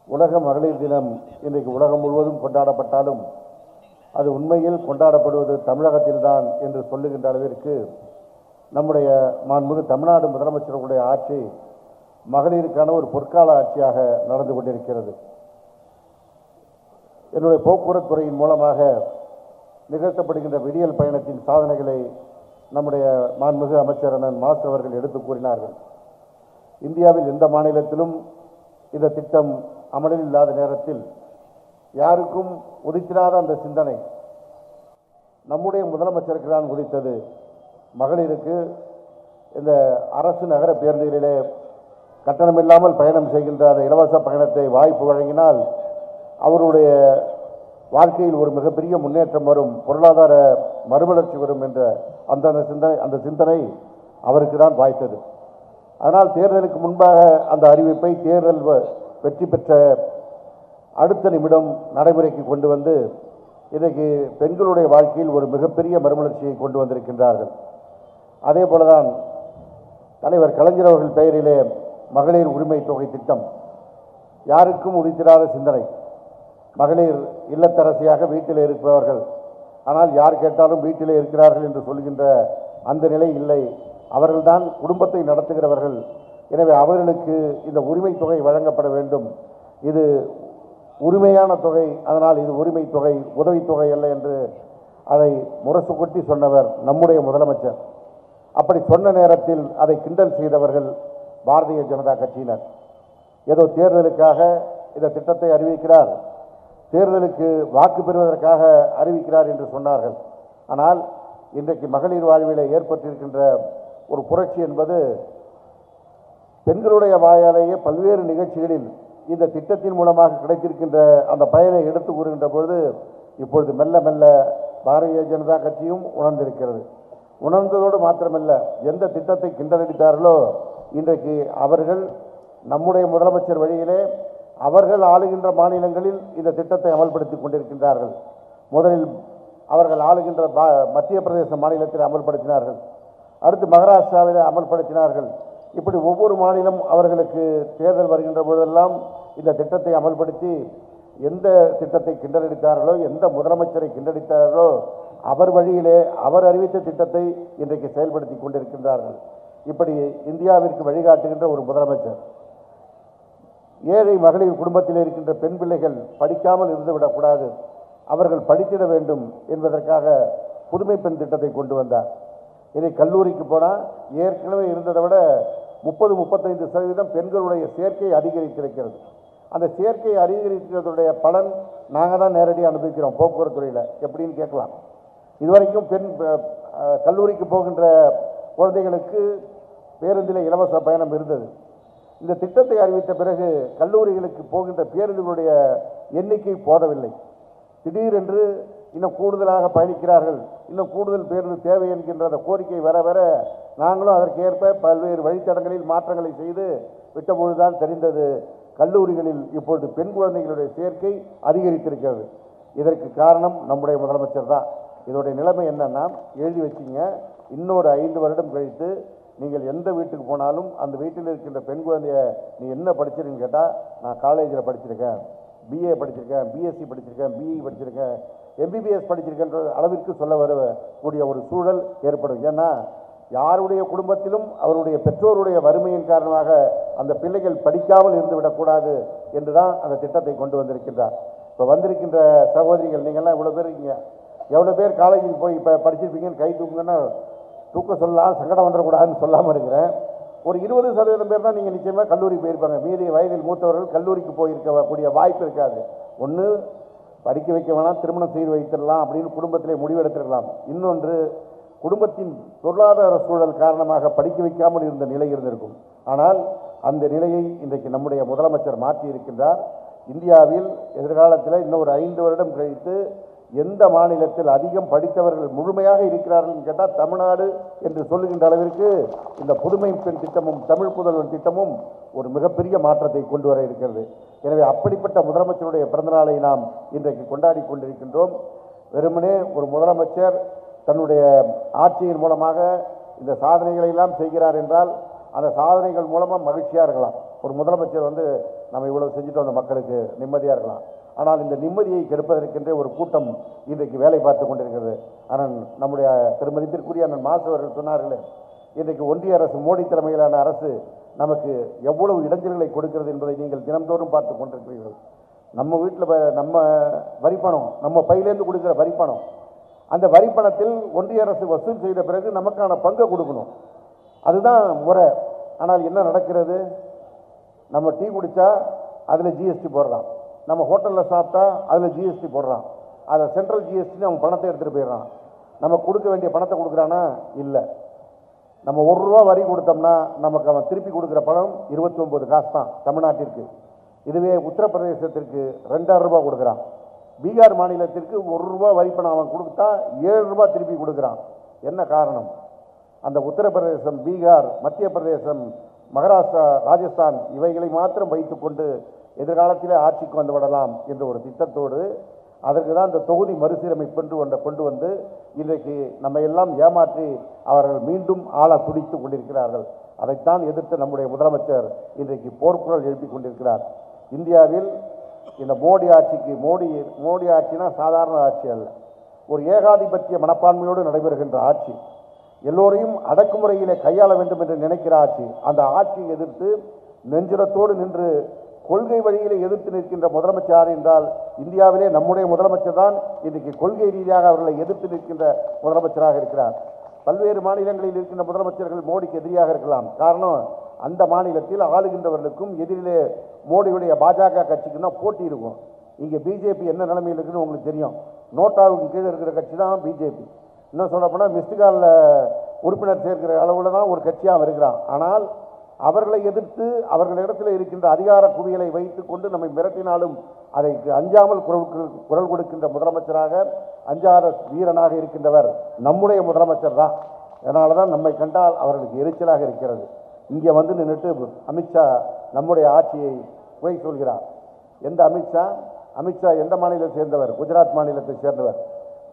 உலக மகளிர் தினம் இன்றைக்கு உலகம் முழுவதும் கொண்டாடப்பட்டாலும் அது உண்மையில் கொண்டாடப்படுவது தமிழகத்தில்தான் என்று சொல்லுகின்ற அளவிற்கு நம்முடைய மாண்புமிகு தமிழ்நாடு முதலமைச்சர்களுடைய ஆட்சி மகளிருக்கான ஒரு பொற்கால ஆட்சியாக நடந்து கொண்டிருக்கிறது. என்னுடைய போக்குவரத்து துறையின் மூலமாக நிகழ்த்தப்படுகின்ற விடியல் பயணத்தின் சாதனைகளை நம்முடைய மாண்புமிகு அமைச்சர் அண்ணன் மாஸ் அவர்கள் எடுத்து கூறினார்கள். இந்தியாவில் எந்த மாநிலத்திலும் இந்த திட்டம் அமலில் இல்லாத நேரத்தில் யாருக்கும் உதித்திராத அந்த சிந்தனை நம்முடைய முதலமைச்சருக்கு தான் உதித்தது. மகளிருக்கு இந்த அரசு நகர பேருந்துகளிலே கட்டணமில்லாமல் பயணம் செய்கின்ற அந்த இலவச பயணத்தை வாய்ப்பு வழங்கினால் அவருடைய வாழ்க்கையில் ஒரு மிகப்பெரிய முன்னேற்றம் வரும், பொருளாதார மறுமலர்ச்சி வரும் என்ற அந்த சிந்தனை அவருக்கு தான் வாய்த்தது. அதனால் தேர்தலுக்கு முன்பாக அந்த அறிவிப்பை தேர்தல் வெற்றி பெற்ற அடுத்த நிமிடம் நடைமுறைக்கு கொண்டு வந்து இன்றைக்கு பெண்களுடைய வாழ்க்கையில் ஒரு மிகப்பெரிய மறுமலர்ச்சியை கொண்டு வந்திருக்கின்றார்கள். அதே போலதான் தலைவர் கலைஞர் அவர்கள் பெயரிலே மகளிர் உரிமை தொகை திட்டம் யாருக்கும் உதித்திராத சிந்தனை. மகளிர் இல்லத்தரசியாக வீட்டில் இருப்பவர்கள், ஆனால் யார் கேட்டாலும் வீட்டிலே இருக்கிறார்கள் என்று சொல்கின்ற அந்த நிலை இல்லை. அவர்கள்தான் குடும்பத்தை நடத்துகிறவர்கள். எனவே அவர்களுக்கு இந்த உரிமை தொகை வழங்கப்பட வேண்டும். இது உரிமையான தொகை, அதனால் இது உரிமை தொகை, உதவித்தொகை அல்ல என்று அதை முரசு கொட்டி சொன்னவர் நம்முடைய முதலமைச்சர். அப்படி சொன்ன நேரத்தில் அதை கிண்டல் செய்தவர்கள் பாரதிய ஜனதா கட்சியினர். ஏதோ தேர்தலுக்காக இந்த திட்டத்தை அறிவிக்கிறார், தேர்தலுக்கு வாக்கு பெறுவதற்காக அறிவிக்கிறார் என்று சொன்னார்கள். ஆனால் இன்றைக்கு மகளிர் வாழ்விலே ஏற்பட்டிருக்கின்ற ஒரு புரட்சி என்பது பெண்களுடைய வாயாலேயே பல்வேறு நிகழ்ச்சிகளில் இந்த திட்டத்தின் மூலமாக கிடைத்திருக்கின்ற அந்த பயனை எடுத்து கூறுகின்ற பொழுது இப்பொழுது மெல்ல மெல்ல பாரதிய ஜனதா கட்சியும் உணர்ந்திருக்கிறது. உணர்ந்ததோடு மாத்திரமல்ல, எந்த திட்டத்தை கிண்டலடித்தார்களோ இன்றைக்கு அவர்கள் நம்முடைய முதலமைச்சர் வழியிலே அவர்கள் ஆளுகின்ற மாநிலங்களில் இந்த திட்டத்தை அமல்படுத்தி கொண்டிருக்கின்றார்கள். முதலில் அவர்கள் ஆளுகின்ற மத்திய பிரதேச மாநிலத்தில் அமல்படுத்தினார்கள், அடுத்து மகாராஷ்டிராவில் அமல்படுத்தினார்கள். இப்படி ஒவ்வொரு மாநிலம் அவர்களுக்கு தேர்தல் வருகின்ற பொழுதெல்லாம் இந்த திட்டத்தை அமல்படுத்தி எந்த திட்டத்தை கிண்டலடித்தார்களோ, எந்த முதலமைச்சரை கிண்டடித்தார்களோ அவர் வழியிலே அவர் அறிவித்த திட்டத்தை இன்றைக்கு செயல்படுத்தி கொண்டிருக்கின்றார்கள். இப்படி இந்தியாவிற்கு வழிகாட்டுகின்ற ஒரு முதலமைச்சர். ஏழை மகளிர் குடும்பத்தில் இருக்கின்ற பெண் பிள்ளைகள் படிக்காமல் இருந்துவிடக்கூடாது, அவர்கள் படித்திட வேண்டும் என்பதற்காக புதுமை பெண் திட்டத்தை கொண்டு வந்தார். இதை கல்லூரிக்கு போனால் ஏற்கனவே இருந்ததை விட 30-35% பெண்களுடைய சேர்க்கை அதிகரித்திருக்கிறது. அந்த சேர்க்கை அதிகரிக்கிறதுடைய பலன் நாங்கள் தான் நேரடியாக அனுபவிக்கிறோம் போக்குவரத்து துறையில். எப்படின்னு கேட்கலாம். இதுவரைக்கும் கல்லூரிக்கு போகின்ற குழந்தைகளுக்கு பேருந்தில் இலவச பயணம் இருந்தது. இந்த திட்டத்தை அறிவித்த பிறகு கல்லூரிகளுக்கு போகின்ற பேருந்துகளுடைய எண்ணிக்கை போதவில்லை. திடீரென்று இன்னும் கூடுதலாக பயணிக்கிறார்கள், இன்னும் கூடுதல் பேருந்து தேவை என்கின்ற அந்த கோரிக்கை வர வர நாங்களும் அதற்கேற்ப பல்வேறு வழித்தடங்களில் மாற்றங்களை செய்து விட்டபொழுதுதான் தெரிந்தது கல்லூரிகளில் இப்பொழுது பெண் குழந்தைகளுடைய சேர்க்கை அதிகரித்திருக்கிறது. இதற்கு காரணம் நம்முடைய முதலமைச்சர் தான். இதோடைய நிலைமை என்னன்னா, எழுதி வச்சிங்க, இன்னொரு 5 வருடம் கழித்து நீங்கள் எந்த வீட்டுக்கு போனாலும் அந்த வீட்டில் இருக்கின்ற பெண் குழந்தைய நீ என்ன படிச்சிருக்கீன்னு கேட்டால் நான் காலேஜில் படிச்சிருக்கேன், பிஏ படிச்சிருக்கேன், பிஎஸ்சி படிச்சிருக்கேன், பிஇ படிச்சிருக்கேன், எம்பிபிஎஸ் படிச்சிருக்கின்ற அளவிற்கு சொல்ல வரக்கூடிய ஒரு சூழல் ஏற்படும். ஏன்னா யாருடைய குடும்பத்திலும் அவருடைய பெற்றோருடைய வறுமையின் காரணமாக அந்த பிள்ளைகள் படிக்காமல் இருந்து விடக்கூடாது என்றுதான் அந்த திட்டத்தை கொண்டு வந்திருக்கின்றார். இப்போ வந்திருக்கின்ற சகோதரிகள் நீங்கள்லாம் இவ்வளோ பேர் இருக்கீங்க, எவ்வளோ பேர் காலேஜுக்கு போய் இப்போ படிச்சிருப்பீங்கன்னு கை தூக்குங்கன்னா தூக்க சொல்லலாம், சங்கடம் வந்துடக்கூடாதுன்னு சொல்லாமல் இருக்கிறேன். ஒரு 20% பேர் தான் நீங்கள் நிச்சயமாக கல்லூரிக்கு போயிருப்பாங்க. மீதி வயதில் மூத்தவர்கள் கல்லூரிக்கு போயிருக்கக்கூடிய வாய்ப்பு இருக்காது. ஒன்று படிக்க வைக்க வேணாம், திருமணம் செய்து வைத்திடலாம் அப்படின்னு குடும்பத்திலே முடிவெடுத்திடலாம். இன்னொன்று குடும்பத்தின் பொருளாதார சூழல் காரணமாக படிக்க வைக்காமல் இருந்த நிலை இருந்திருக்கும். ஆனால் அந்த நிலையை இன்றைக்கு நம்முடைய முதலமைச்சர் மாற்றி இருக்கின்றார். இந்தியாவில் எதிர்காலத்தில் இன்னும் ஒரு 5 வருடம் கழித்து எந்த மாநிலத்தில் அதிகம் படித்தவர்கள் முழுமையாக இருக்கிறார்கள் கேட்டால் தமிழ்நாடு என்று சொல்லுகின்ற அளவிற்கு இந்த புதுமை பெண் திட்டமும் தமிழ் புதல்வன் திட்டமும் ஒரு மிகப்பெரிய மாற்றத்தை கொண்டு வர இருக்கிறது. எனவே அப்படிப்பட்ட முதலமைச்சருடைய பிறந்தநாளை நாம் இன்றைக்கு கொண்டாடி கொண்டிருக்கின்றோம். வெறுமனே ஒரு முதலமைச்சர் தன்னுடைய ஆட்சியின் மூலமாக இந்த சாதனைகளை எல்லாம் செய்கிறார் என்றால் அந்த சாதனைகள் மூலமாக மகிழ்ச்சியாக இருக்கலாம். ஒரு முதலமைச்சர் நம்ம இவ்வளவு செஞ்சுட்டோம் அந்த மக்களுக்கு நிம்மதியாக இருக்கலாம். ஆனால் இந்த நிம்மதியை கெடுப்பதற்கென்றே ஒரு கூட்டம் இன்றைக்கு வேலை பார்த்து கொண்டிருக்கிறது. ஆனால் நம்முடைய பெருமதிப்பிற்குரிய அண்ணன் மாசு அவர்கள் சொன்னார்களே, இன்றைக்கு ஒன்றிய அரசு மோடி தலைமையிலான அரசு நமக்கு எவ்வளவு இடைஞ்சல்களை கொடுக்கிறது என்பதை நீங்கள் தினம்தோறும் பார்த்து கொண்டிருக்கிறீர்கள். நம்ம வீட்டில் நம்ம வரிப்பணம், நம்ம பையிலேருந்து கொடுக்குற வரிப்பணம், அந்த வரிப்பணத்தில் ஒன்றிய அரசு வசூல் செய்த பிறகு நமக்கான பங்கை கொடுக்கணும். அதுதான் முறை. ஆனால் என்ன நடக்கிறது? நம்ம டீ குடித்தா அதில் ஜிஎஸ்டி போடுறான், நம்ம ஹோட்டலில் சாப்பிட்டா அதில் ஜிஎஸ்டி போடுறான், அதை சென்ட்ரல் ஜிஎஸ்டின்னு அவன் பணத்தை எடுத்துகிட்டு போயிடுறான். நம்ம கொடுக்க வேண்டிய பணத்தை கொடுக்குறானா? இல்லை. நம்ம ₹1 வரி கொடுத்தோம்னா நமக்கு அவன் திருப்பி கொடுக்குற பணம் 29 காசு தான் தமிழ்நாட்டிற்கு. இதுவே உத்தரப்பிரதேசத்திற்கு ₹2000 கொடுக்குறான். பீகார் மாநிலத்திற்கு ₹1 வரிப்பணம் அவன் கொடுத்தா ₹7 திருப்பி கொடுக்குறான். என்ன காரணம்? அந்த உத்தரப்பிரதேசம், பீகார், மத்திய பிரதேசம், மகாராஷ்டிரா, ராஜஸ்தான் இவைகளை மாத்திரம் வைத்துக்கொண்டு எதிர்காலத்திலே ஆட்சிக்கு வந்து விடலாம் என்ற ஒரு திட்டத்தோடு அதற்கு தான் இந்த தொகுதி மறுசீரமைப்பு கொண்டு வந்து இன்றைக்கு நம்ம எல்லாம் ஏமாற்றி அவர்கள் மீண்டும் ஆள துடித்து கொண்டிருக்கிறார்கள். அதைத்தான் எதிர்த்து நம்முடைய முதலமைச்சர் இன்றைக்கு போர்க்குரல் எழுப்பிக் கொண்டிருக்கிறார். இந்தியாவில் இந்த மோடி ஆட்சினா சாதாரண ஆட்சி அல்ல, ஒரு ஏகாதிபத்திய மனப்பான்மையோடு நடைபெறுகின்ற ஆட்சி, எல்லோரையும் அடக்குமுறையிலே கையாள வேண்டும் என்று நினைக்கிற ஆட்சி. அந்த ஆட்சியை எதிர்த்து நெஞ்சுரத்தோடு நின்று கொள்கை வழியிலே எதிர்த்து நிற்கின்ற முதலமைச்சர் என்றால் இந்தியாவிலே நம்முடைய முதலமைச்சர் தான் இன்றைக்கு கொள்கை ரீதியாக அவர்களை எதிர்த்து நிற்கின்ற முதலமைச்சராக இருக்கிறார். பல்வேறு மாநிலங்களில் இருக்கின்ற முதலமைச்சர்கள் மோடிக்கு எதிரியாக இருக்கலாம். காரணம், அந்த மாநிலத்தில் ஆளுகின்றவர்களுக்கும் எதிரிலே மோடியுடைய பாஜக கட்சிக்கு தான் போட்டி இருக்கும். இங்கே பிஜேபி என்ன நிலைமையில் இருக்குன்னு உங்களுக்கு தெரியும். நோட்டாவுக்கு கீழே இருக்கிற கட்சி தான் பிஜேபி. இன்னும் சொல்லப்போனால் மிஸ்டுகாலில் உறுப்பினர் சேர்க்கிற அளவில் தான் ஒரு கட்சியாக இருக்கிறான். ஆனால் அவர்களை எதிர்த்து அவர்களிடத்தில் இருக்கின்ற அதிகார குவியலை வைத்து கொண்டு நம்மை மிரட்டினாலும் அதைக்கு அஞ்சாமல் குரல் கொடுக்கின்ற முதலமைச்சராக, அஞ்சாத வீரனாக இருக்கின்றவர் நம்முடைய முதலமைச்சர் தான். அதனால தான் நம்மை கண்டால் அவர்களுக்கு எரிச்சலாக இருக்கிறது. இங்கே வந்து நின்றுட்டு அமித்ஷா நம்முடைய ஆட்சியை குறை சொல்கிறார். எந்த அமித்ஷா எந்த மாநிலத்தை சேர்ந்தவர்? குஜராத் மாநிலத்தை சேர்ந்தவர்.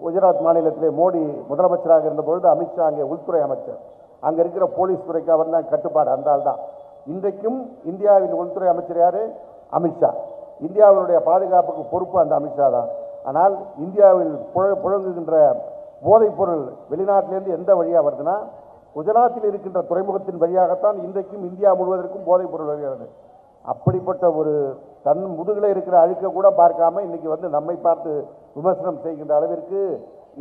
குஜராத் மாநிலத்திலே மோடி முதலமைச்சராக இருந்தபொழுது அமித்ஷா அங்கே உள்துறை அமைச்சர். அங்கே இருக்கிற போலீஸ் துறைக்கு அவர் தான் கட்டுப்பாடு, அந்த ஆள் தான். இன்றைக்கும் இந்தியாவின் உள்துறை அமைச்சர் யார்? அமித்ஷா. இந்தியாவினுடைய பாதுகாப்புக்கு பொறுப்பு அந்த அமித்ஷா தான். ஆனால் இந்தியாவில் புழங்குகின்ற போதைப் பொருள் வெளிநாட்டிலேருந்து எந்த வழியாக வருதுன்னா குஜராத்தில் இருக்கின்ற துறைமுகத்தின் வழியாகத்தான் இன்றைக்கும் இந்தியா முழுவதற்கும் போதைப் பொருள் வருகிறது. அப்படிப்பட்ட ஒரு தன் முதுகில் இருக்கிற அழுக்க கூட பார்க்காம இன்னைக்கு வந்து நம்மை பார்த்து விமர்சனம் செய்கின்ற அளவிற்கு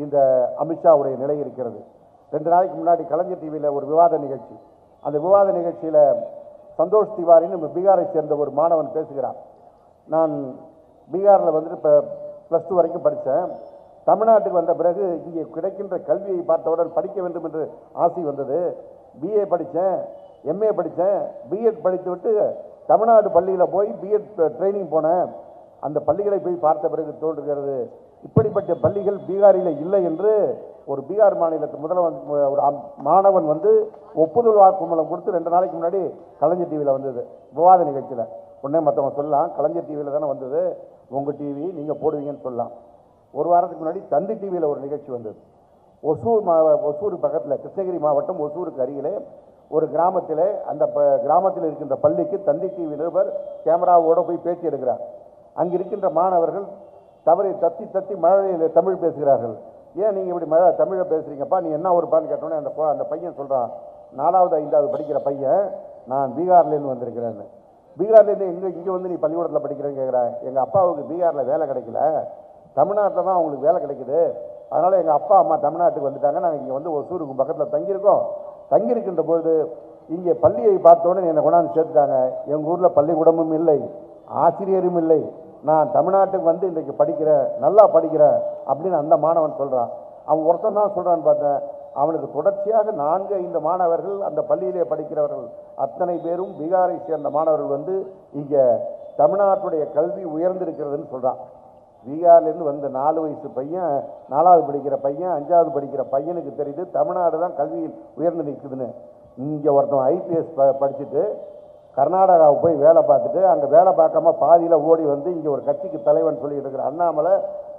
இந்த அமித்ஷாவுடைய நிலை இருக்கிறது. 2 நாளைக்கு முன்னாடி கலைஞர் டிவியில் ஒரு விவாத நிகழ்ச்சி. அந்த விவாத நிகழ்ச்சியில் சந்தோஷ் திவாரின்னு பீகாரை சேர்ந்த ஒரு மாணவன் பேசுகிறான். நான் பீகாரில் வந்துட்டு இப்போ +2 வரைக்கும் படித்தேன். தமிழ்நாட்டுக்கு வந்த பிறகு இங்கே கிடைக்கின்ற கல்வியை பார்த்தவுடன் படிக்க வேண்டும் என்று ஆசை வந்தது. பிஏ படித்தேன், எம்ஏ படித்தேன், பிஎட் படித்து விட்டு தமிழ்நாடு பள்ளியில் போய் பிஎட் ட்ரைனிங் போனேன். அந்த பள்ளிகளை போய் பார்த்த பிறகு தோன்றுகிறது, இப்படிப்பட்ட பள்ளிகள் பீகாரில் இல்லை என்று ஒரு பீகார் மாநிலத்து ஒரு மாணவன் வந்து ஒப்புதல் வாக்குமூலம் கொடுத்து 2 நாளைக்கு முன்னாடி கலைஞர் டிவியில் வந்தது விவாத நிகழ்ச்சியில். உடனே மற்றவங்க சொல்லலாம், கலைஞர் டிவியில் தானே வந்தது, உங்கள் டிவி நீங்கள் போடுவீங்கன்னு சொல்லலாம். ஒரு வாரத்துக்கு முன்னாடி தந்தி டிவியில் ஒரு நிகழ்ச்சி வந்தது. ஒசூர் பக்கத்தில், கிருஷ்ணகிரி மாவட்டம் ஒசூருக்கு அருகிலே ஒரு கிராமத்தில், அந்த கிராமத்தில் இருக்கின்ற பள்ளிக்கு தந்தி டிவி நிருபர் கேமராவோடு போய் பேட்டி எடுக்கிறார். அங்கே இருக்கின்ற மாணவர்கள் தவறை தத்தி மழையில் தமிழ் பேசுகிறார்கள். ஏன் நீங்கள் இப்படி தமிழை பேசுகிறீங்கப்பா, நீ என்ன ஒருப்பான்னு கேட்டோன்னே அந்த பையன் சொல்கிறான், 4வது 5வது படிக்கிற பையன், நான் பீகார்லேருந்து வந்திருக்கிறேன்னு. பீகார்லேருந்து இங்கே வந்து நீ பள்ளிக்கூடத்தில் படிக்கிறேன்னு கேட்குறேன். எங்கள் அப்பாவுக்கு பீகாரில் வேலை கிடைக்கல, தமிழ்நாட்டில் தான் அவங்களுக்கு வேலை கிடைக்குது. அதனால் எங்கள் அப்பா அம்மா தமிழ்நாட்டுக்கு வந்துட்டாங்க, நாங்கள் இங்கே வந்து ஒசூருக்கு பக்கத்தில் தங்கியிருக்கோம். தங்கியிருக்கின்ற பொழுது இங்கே பள்ளியை பார்த்தோன்னே என்னை கொண்டாந்து சேர்த்துட்டாங்க. எங்கள் ஊரில் பள்ளிக்கூடமும் இல்லை, ஆசிரியரும் இல்லை, நான் தமிழ்நாட்டுக்கு வந்து இன்றைக்கு படிக்கிறேன், நல்லா படிக்கிறேன் அப்படின்னு அந்த மாணவன் சொல்கிறான். அவன் ஒருத்தன் தான் சொல்கிறான்னு பார்த்தேன். அவனுக்கு தொடர்ச்சியாக 4-5 மாணவர்கள், அந்த பள்ளியிலே படிக்கிறவர்கள் அத்தனை பேரும் பீகாரை சேர்ந்த மாணவர்கள் வந்து இங்கே தமிழ்நாட்டுடைய கல்வி உயர்ந்திருக்கிறதுன்னு சொல்கிறான். பீகார்லேருந்து வந்த 4 வயசு பையன், 4வது படிக்கிற பையன், 5வது படிக்கிற பையனுக்கு தெரியுது தமிழ்நாடு தான் கல்வியில் உயர்ந்து நிற்குதுன்னு. இங்கே ஒருத்தன் ஐபிஎஸ் படிச்சுட்டு கர்நாடகாவை போய் வேலை பார்த்துட்டு அங்கே வேலை பார்க்காம பாதியில் ஓடி வந்து இங்கே ஒரு கட்சிக்கு தலைவன் சொல்லிட்டு இருக்கிற அண்ணாமலை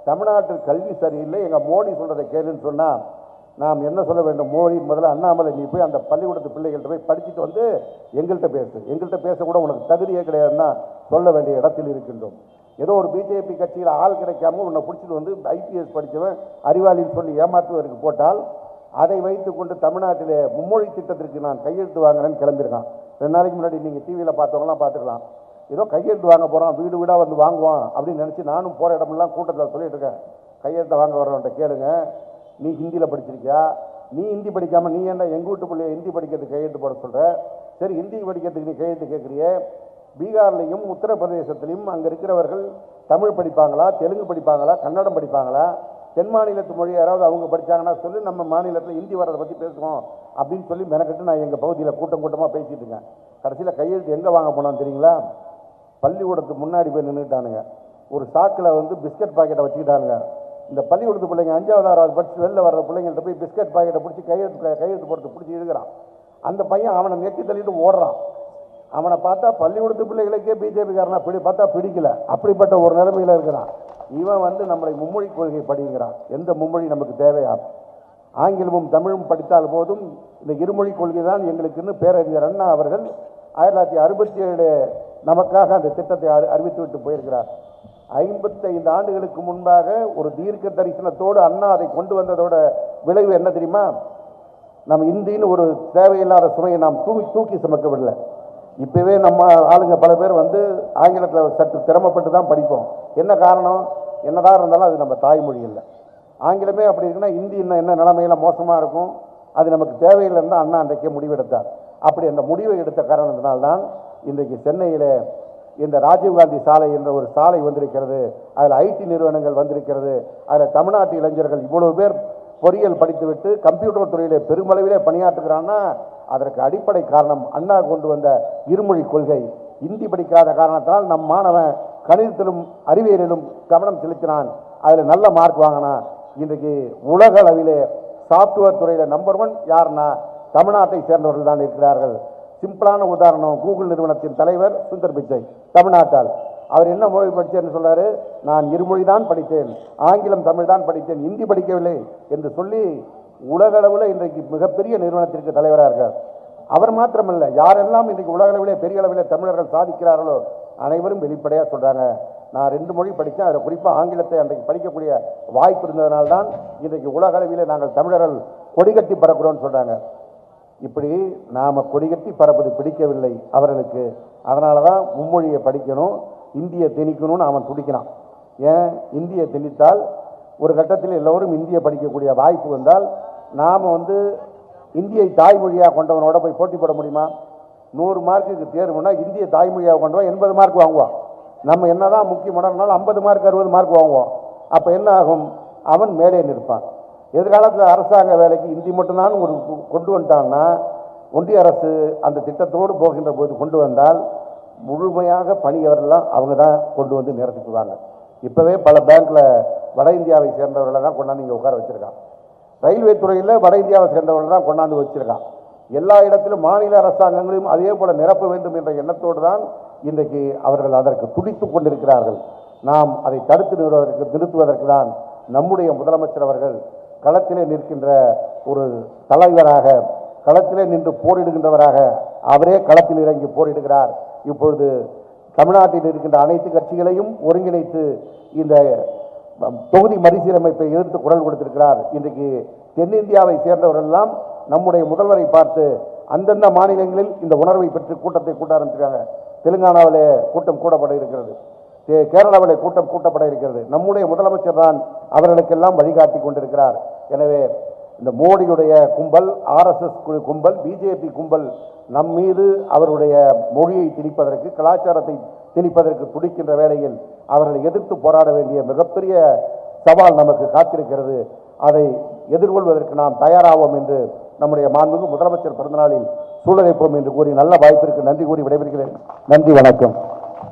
தமிழ்நாட்டில் கல்வி சரியில்லை, எங்கள் மோடி சொல்கிறத கேளுன்னு சொன்னால் நாம் என்ன சொல்ல வேண்டும்? மோடி முதல்ல அண்ணாமலை நீ போய் அந்த பள்ளிக்கூடத்து பிள்ளைகள்கிட்ட போய் படிச்சுட்டு வந்து எங்கள்கிட்ட பேசக்கூட உனக்கு தகுதியே கிடையாதுன்னா சொல்ல வேண்டிய இடத்தில் இருக்கின்றோம். ஏதோ ஒரு பிஜேபி கட்சியில் ஆள் கிடைக்காம உன்னை பிடிச்சிட்டு வந்து ஐபிஎஸ் படித்தவன் அறிவாளின்னு சொல்லி ஏமாற்றுவதற்கு போட்டால் அதை வைத்து கொண்டு தமிழ்நாட்டிலே மும்மொழி திட்டத்திற்கு நான் கையெழுத்து வாங்குறேன்னு கிளம்பியிருக்கான். 2 நாளைக்கு முன்னாடி நீங்கள் டிவியில் பார்த்தவங்களாம் பார்த்துக்கலாம். ஏதோ கையெழுத்து வாங்க போகிறோம், வீடு வீடாக வந்து வாங்குவான் அப்படின்னு நினச்சி நானும் போகிற இடமெல்லாம் கூட்டத்தில் சொல்லிட்டு இருக்கேன். கையெழுத்தை வாங்க வர்றவன்ட்ட கேளுங்க, நீ ஹிந்தியில் படிச்சிருக்கியா? நீ ஹிந்தி படிக்காமல் நீ என்ன எங்கள் வீட்டு பிள்ளைய ஹிந்தி படிக்கிறதுக்கு கையெழுத்து போட சொல்கிற? சரி, ஹிந்தி படிக்கிறதுக்கு நீ கையெழுத்து கேட்குறியே, பீகார்லையும் உத்தரப்பிரதேசத்திலையும் அங்கே இருக்கிறவர்கள் தமிழ் படிப்பாங்களா, தெலுங்கு படிப்பாங்களா, கன்னடம் படிப்பாங்களா? தென் மாநிலத்து மொழி யாராவது அவங்க படித்தாங்கன்னா சொல்லி நம்ம மாநிலத்தில் ஹிந்தி வர்றதை பற்றி பேசுவோம் அப்படின்னு சொல்லி மெனக்கட்டு நான் எங்கள் பகுதியில் கூட்டமாக பேசிட்டு இருக்கேன். கடைசியில் கையெழுத்து எங்கே வாங்க போனான்னு தெரியுங்களா? பள்ளிக்கூடத்துக்கு முன்னாடி போய் நின்றுட்டானுங்க. ஒரு சாக்கில் வந்து பிஸ்கட் பாக்கெட்டை வச்சுக்கிட்டானுங்க. இந்த பள்ளிக்கூடத்து பிள்ளைங்க 5வது 6வது படித்து வெளில வர்ற பிள்ளைங்கள்ட்ட போய் பிஸ்கட் பாக்கெட்டை பிடிச்சி கையெழுத்து போடுறது பிடிச்சி இழுக்கிறான். அந்த பையன் அவனை நெட்டி தள்ளிட்டு ஓடுறான். அவனை பார்த்தா பள்ளிக்கூடத்து பிள்ளைகளுக்கே பிஜேபிக்காரனா பார்த்தா பிடிக்கல. அப்படிப்பட்ட ஒரு நிலைமையில் இருக்கிறான். இவன் வந்து நம்மளை மும்மொழி கொள்கை படிக்கிறான். எந்த மும்மொழி நமக்கு தேவையா? ஆங்கிலமும் தமிழும் படித்தால் போதும், இந்த இருமொழி கொள்கை தான் எங்களுக்குன்னு பேரறிஞர் அண்ணா அவர்கள் 1967 நமக்காக அந்த திட்டத்தை அறிவித்து விட்டு போயிருக்கிறார். 55 ஆண்டுகளுக்கு முன்பாக ஒரு தீர்க்க தரிசனத்தோடு அண்ணா அதை கொண்டு வந்ததோட விளைவு என்ன தெரியுமா? நம்ம இந்தின்னு ஒரு தேவையில்லாத சுமையை நாம் தூக்கி சுமக்கவில்லை. இப்போவே நம்ம ஆளுங்க பல பேர் வந்து ஆங்கிலத்தில் சற்று திறமைப்பட்டு தான் படிப்போம். என்ன காரணம்? என்னதான் இருந்தாலும் அது நம்ம தாய்மொழி இல்லை. ஆங்கிலமே அப்படி இருக்குன்னா இந்தி இன்னும் என்ன நிலைமையில் மோசமாக இருக்கும். அது நமக்கு தேவையில்லைன்னு தான் அண்ணா அன்றைக்கே முடிவெடுத்தார். அப்படி அந்த முடிவை எடுத்த காரணத்தினால்தான் இன்றைக்கு சென்னையில் இந்த ராஜீவ்காந்தி சாலை என்ற ஒரு சாலை வந்திருக்கிறது. அதில் ஐடி நிறுவனங்கள் வந்திருக்கிறது. அதில் தமிழ்நாட்டு இளைஞர்கள் இவ்வளவு பேர் பொறியியல் படித்துவிட்டு கம்ப்யூட்டர் துறையிலே பெருமளவிலே பணியாற்றுகிறான்னா அதற்கு அடிப்படை காரணம் அண்ணா கொண்டு வந்த இருமொழி கொள்கை. இந்தி படிக்காத காரணத்தினால் நம் மாணவன் கணிதத்திலும் அறிவியலிலும் கவனம் செலுத்தினான். அதில் நல்ல மார்க் வாங்கினான். இன்றைக்கு உலக அளவிலே சாஃப்ட்வேர் துறையில் நம்பர் 1 யாருன்னா தமிழ்நாட்டை சேர்ந்தவர்கள் தான் இருக்கிறார்கள். சிம்பிளான உதாரணம், கூகுள் நிறுவனத்தின் தலைவர் சுந்தர் பிச்சை தமிழ்நாட்டால். அவர் என்ன மொழி படித்தேன்னு சொல்றாரு? நான் இருமொழி தான் படித்தேன், ஆங்கிலம் தமிழ் தான் படித்தேன், இந்தி படிக்கவில்லை என்று சொல்லி உலக அளவில் இன்றைக்கு மிகப்பெரிய நிறுவனத்திற்கு தலைவராக இருக்கார். அவர் மாத்திரமல்ல, யாரெல்லாம் இன்றைக்கு உலக அளவிலே பெரிய அளவில் தமிழர்கள் சாதிக்கிறார்களோ அனைவரும் வெளிப்படையாக சொல்றாங்க, நான் 2 மொழி படித்தேன், அதில் குறிப்பாக ஆங்கிலத்தை அன்றைக்கு படிக்கக்கூடிய வாய்ப்பு இருந்ததனால்தான் இன்றைக்கு உலக அளவிலே நாங்கள் தமிழர்கள் கொடிகட்டி பறக்கிறோம்னு சொல்றாங்க. இப்படி நாம் கொடிகட்டி பறப்பது பிடிக்கவில்லை அவர்களுக்கு. அதனால தான் மும்மொழியை படிக்கணும், இந்தியை திணிக்கணும்னு அவன் துடிக்கிறான். ஏன்? இந்தியை திணித்தால் ஒரு கட்டத்தில் எல்லோரும் இந்தியை படிக்கக்கூடிய வாய்ப்பு வந்தால் நாம் வந்து இந்தியை தாய்மொழியாக கொண்டவனோட போய் போட்டி போட முடியுமா? 100 மார்க்குக்கு தேர்வுனா இந்திய தாய்மொழியாக கொண்டவன் 80 மார்க் வாங்குவான். நம்ம என்னதான் முக்கியமானாலும் 50 மார்க் 60 மார்க் வாங்குவோம். அப்போ என்ன ஆகும்? அவன் மேலே நிற்பான். எதிர்காலத்தில் அரசாங்க வேலைக்கு இந்தி மட்டும்தான் ஒரு கொண்டு வந்துட்டாங்கன்னா, ஒன்றிய அரசு அந்த திட்டத்தோடு போகின்ற போது கொண்டு வந்தால் முழுமையாக பணியவரெல்லாம் அவங்க தான் கொண்டு வந்து நிரப்பிக்குவாங்க. இப்போவே பல பேங்க்கில் வட இந்தியாவை சேர்ந்தவர்களை தான் கொண்டாந்து இங்கே உட்கார வச்சுருக்கான். ரயில்வே துறையில் வட இந்தியாவை சேர்ந்தவர்கள் தான் கொண்டாந்து வச்சுருக்கான். எல்லா இடத்திலும் மாநில அரசாங்கங்களையும் அதே போல் நிரப்ப வேண்டும் என்ற எண்ணத்தோடு தான் இன்றைக்கு அவர்கள் அதற்கு துடித்து கொண்டிருக்கிறார்கள். நாம் அதை தடுத்து நிறுத்துவதற்கு தான் நம்முடைய முதலமைச்சர் அவர்கள் களத்திலே நிற்கின்ற ஒரு தலைவராக, களத்திலே நின்று போரிடுகின்றவராக அவரே களத்தில் இறங்கி போரிடுகிறார். இப்பொழுது தமிழ்நாட்டில் இருக்கின்ற அனைத்து கட்சிகளையும் ஒருங்கிணைத்து இந்த தொகுதி மறுசீரமைப்பை எதிர்த்து குரல் கொடுத்திருக்கிறார். இன்றைக்கு தென்னிந்தியாவை சேர்ந்தவர்கள் எல்லாம் நம்முடைய முதல்வரை பார்த்து அந்தந்த மாநிலங்களில் இந்த உணர்வை பெற்று கூட்டத்தை கூட்ட ஆரம்பிச்சிருக்காங்க. தெலுங்கானாவிலே கூட்டம் கூடப்பட இருக்கிறது, கேரளாவிலே கூட்டம் கூட்டப்பட இருக்கிறது. நம்முடைய முதலமைச்சர் தான் அவர்களுக்கெல்லாம் வழிகாட்டி கொண்டிருக்கிறார். எனவே இந்த மோடியுடைய கும்பல், RSS கும்பல், பிஜேபி கும்பல் நம் மீது அவருடைய மொழியை திணிப்பதற்கு, கலாச்சாரத்தை திணிப்பதற்கு துடிக்கின்ற வேளையில் அவர்களை எதிர்த்து போராட வேண்டிய மிகப்பெரிய சவால் நமக்கு காத்திருக்கிறது. அதை எதிர்கொள்வதற்கு நாம் தயாராவோம் என்று நம்முடைய மாண்புமிகு முதலமைச்சர் பிறந்தநாளில் சூழலைப்போம் என்று கூறி நல்ல வாய்ப்பிற்கு நன்றி கூறி விடைபெறுகிறேன். நன்றி, வணக்கம்.